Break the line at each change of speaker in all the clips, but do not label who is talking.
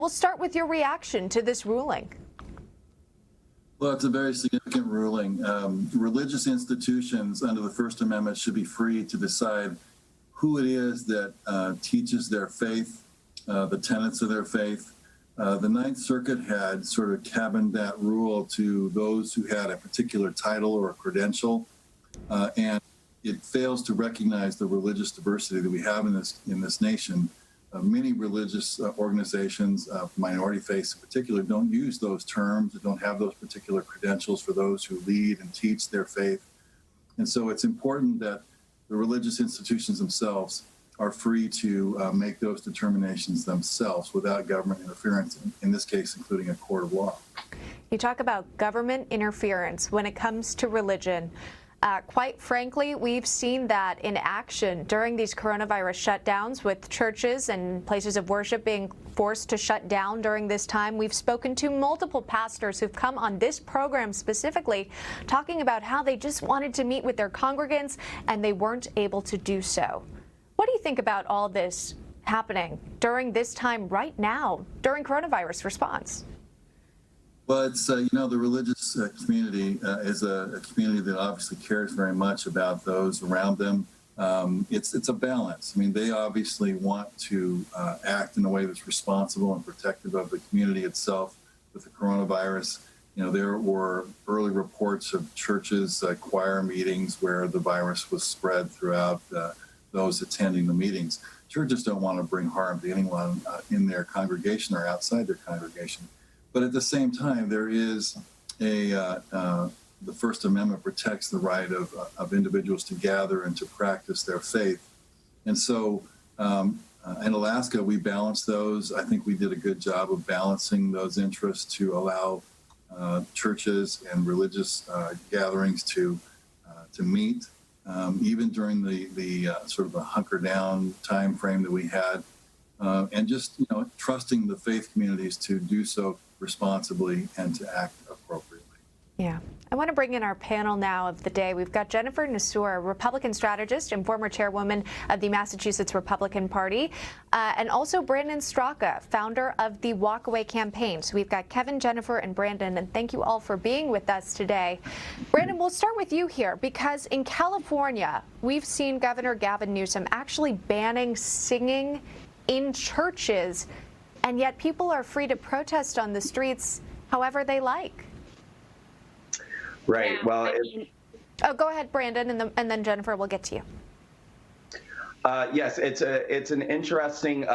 We'll start with your reaction to this ruling.
Well, it's a very significant ruling. Religious institutions under the First Amendment should be free to decide who it is that teaches their faith, the tenets of their faith. The Ninth Circuit had sort of cabined that rule to those who had a particular title or a credential, and it fails to recognize the religious diversity that we have in this nation. Many religious organizations, minority faiths in particular, don't use those terms, don't have those particular credentials for those who lead and teach their faith. And so it's important that the religious institutions themselves are free to make those determinations themselves without government interference, in this case, including a court of law.
You talk about government interference when it comes to religion. Quite frankly, we've seen that in action during these coronavirus shutdowns, with churches and places of worship being forced to shut down during this time. We've spoken to multiple pastors who've come on this program specifically talking about how they just wanted to meet with their congregants and they weren't able to do so. What do you think about all this happening during this time right now, during coronavirus response?
Well, it's, the religious community is a community that obviously cares very much about those around them. It's a balance. I mean, they obviously want to act in a way that's responsible and protective of the community itself with the coronavirus. There were early reports of churches, choir meetings where the virus was spread throughout those attending the meetings. Churches don't want to bring harm to anyone in their congregation or outside their congregation. But at the same time, there is the First Amendment protects the right of individuals to gather and to practice their faith. And so in Alaska, we balanced those. I think we did a good job of balancing those interests to allow churches and religious gatherings to meet, even during the sort of a hunker down time frame that we had, and just trusting the faith communities to do so responsibly and to act appropriately.
Yeah. I want to bring in our panel now of the day. We've got Jennifer Nassour, Republican strategist and former chairwoman of the Massachusetts Republican Party, and also Brandon Straka, founder of the WalkAway campaign. So we've got Kevin, Jennifer, and Brandon, and thank you all for being with us today. Brandon, we'll start with you here, because in California, we've seen Governor Gavin Newsom actually banning singing in churches, and yet people are free to protest on the streets however they like.
Right.
Yeah,
well,
Oh, go ahead, Brandon, and then Jennifer, we'll get to you.
Yes, it's an interesting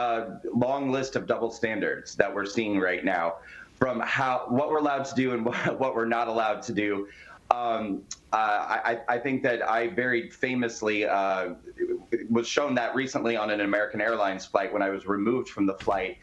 long list of double standards that we're seeing right now, from what we're allowed to do and what we're not allowed to do. I think that I very famously was shown that recently on an American Airlines flight when I was removed from the flight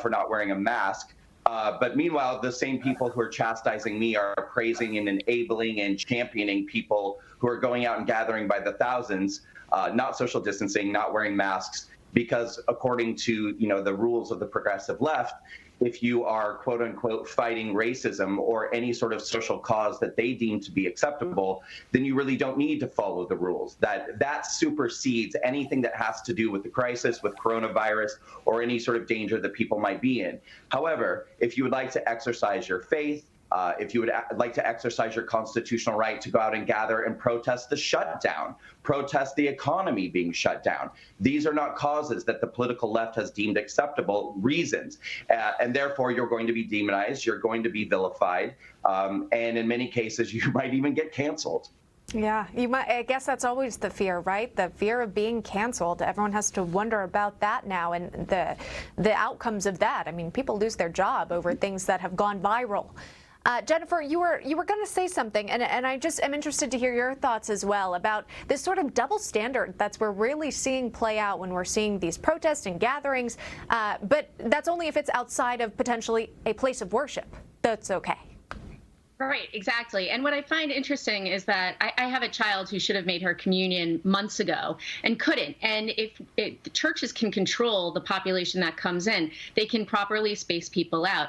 for not wearing a mask. But meanwhile, the same people who are chastising me are praising and enabling and championing people who are going out and gathering by the thousands, not social distancing, not wearing masks, because according to the rules of the progressive left, if you are quote unquote fighting racism or any sort of social cause that they deem to be acceptable, then you really don't need to follow the rules. That supersedes anything that has to do with the crisis, with coronavirus, or any sort of danger that people might be in. However, if you would like to exercise your faith, if you would like to exercise your constitutional right to go out and gather and protest the shutdown, protest the economy being shut down, these are not causes that the political left has deemed acceptable reasons. And therefore, you're going to be demonized, you're going to be vilified, and in many cases, you might even get canceled.
Yeah, I guess that's always the fear, right? The fear of being canceled. Everyone has to wonder about that now, and the outcomes of that. I mean, people lose their job over things that have gone viral. Jennifer, you were going to say something, and I just am interested to hear your thoughts as well about this sort of double standard that we're really seeing play out when we're seeing these protests and gatherings, but that's only if it's outside of potentially a place of worship. That's okay.
Right, exactly. And what I find interesting is that I have a child who should have made her communion months ago and couldn't. And if the churches can control the population that comes in, they can properly space people out.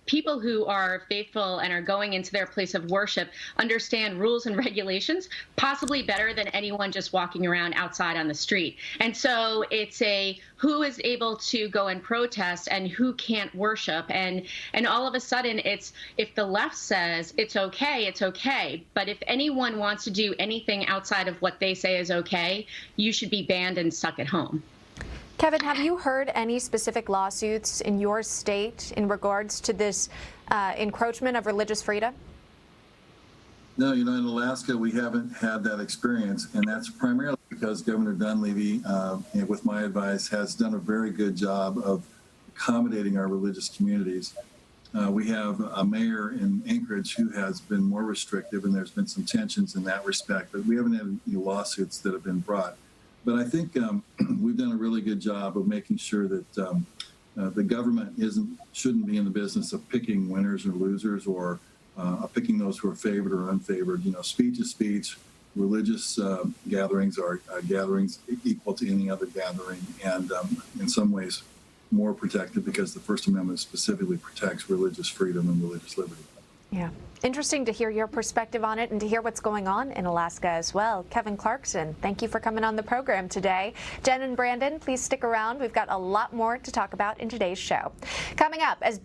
people who are faithful and are going into their place of worship understand rules and regulations possibly better than anyone just walking around outside on the street. And so it's a who is able to go and protest and who can't worship. And all of a sudden, it's if the left says it's okay, it's okay. But if anyone wants to do anything outside of what they say is okay, you should be banned and stuck at home.
Kevin, have you heard any specific lawsuits in your state in regards to this encroachment of religious freedom?
No, in Alaska, we haven't had that experience, and that's primarily because Governor Dunleavy, with my advice, has done a very good job of accommodating our religious communities. We have a mayor in Anchorage who has been more restrictive, and there's been some tensions in that respect, but we haven't had any lawsuits that have been brought. But I think we've done a really good job of making sure that the government shouldn't be in the business of picking winners or losers or picking those who are favored or unfavored. Speech is speech. Religious gatherings are gatherings equal to any other gathering, and in some ways more protected because the First Amendment specifically protects religious freedom and religious liberty.
Yeah. Interesting to hear your perspective on it and to hear what's going on in Alaska as well. Kevin Clarkson, thank you for coming on the program today. Jen and Brandon, please stick around. We've got a lot more to talk about in today's show. Coming up, as